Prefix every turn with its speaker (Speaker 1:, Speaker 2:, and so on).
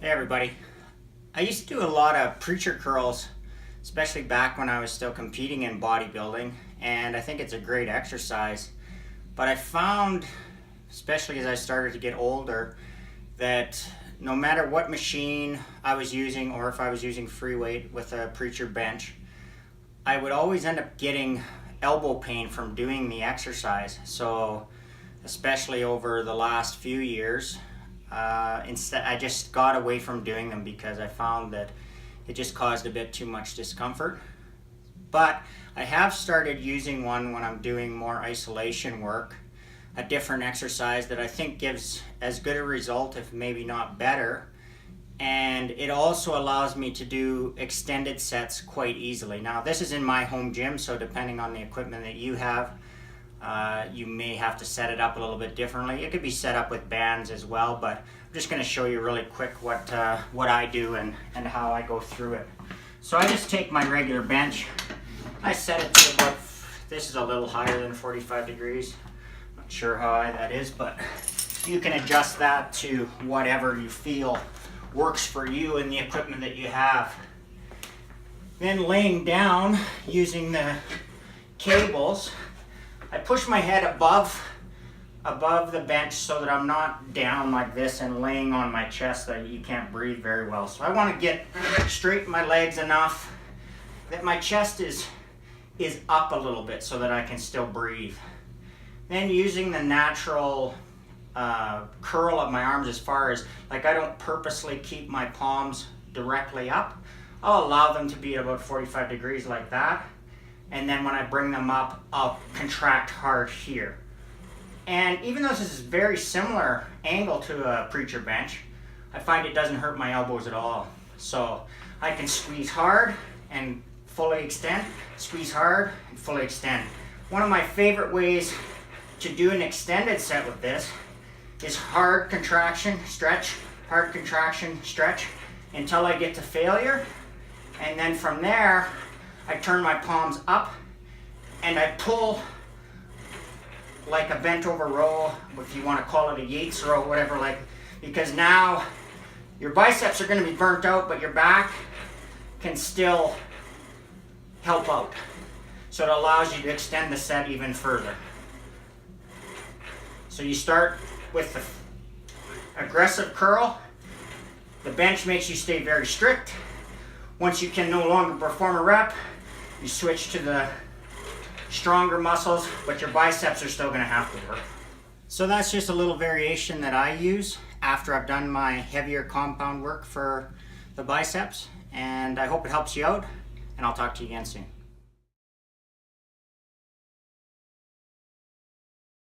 Speaker 1: Hey everybody. I used to do a lot of preacher curls, especially back when I was still competing in bodybuilding, and I think it's a great exercise. But I found, especially as I started to get older, that no matter what machine I was using or if I was using free weight with a preacher bench, I would always end up getting elbow pain from doing the exercise. So especially over the last few years, instead I just got away from doing them because I found that it just caused a bit too much discomfort. But I have started using one when I'm doing more isolation work, a different exercise that I think gives as good a result, if maybe not better, and it also allows me to do extended sets quite easily. Now this is in my home gym, so depending on the equipment that you have, you may have to set it up a little bit differently. It could be set up with bands as well, but I'm just going to show you really quick what I do and how I go through it. So I just take my regular bench, I set it to about, this is a little higher than 45 degrees. Not sure how high that is, but you can adjust that to whatever you feel works for you and the equipment that you have. Then laying down using the cables, I push my head above the bench so that I'm not down like this and laying on my chest that you can't breathe very well. So I want to get straighten my legs enough that my chest is up a little bit so that I can still breathe. Then using the natural curl of my arms, as far as, like, I don't purposely keep my palms directly up. I'll allow them to be about 45 degrees like that. And then when I bring them up, I'll contract hard here. And even though this is a very similar angle to a preacher bench, I find it doesn't hurt my elbows at all. So I can squeeze hard and fully extend, squeeze hard and fully extend. One of my favorite ways to do an extended set with this is hard contraction, stretch, hard contraction, stretch, until I get to failure. And then from there, I turn my palms up and I pull like a bent over row, if you want to call it a Yates row, whatever, like, because now your biceps are going to be burnt out, but your back can still help out. So it allows you to extend the set even further. So you start with the aggressive curl. The bench makes you stay very strict. Once you can no longer perform a rep, you switch to the stronger muscles, but your biceps are still going to have to work. So that's just a little variation that I use after I've done my heavier compound work for the biceps, and I hope it helps you out, and I'll talk to you again soon.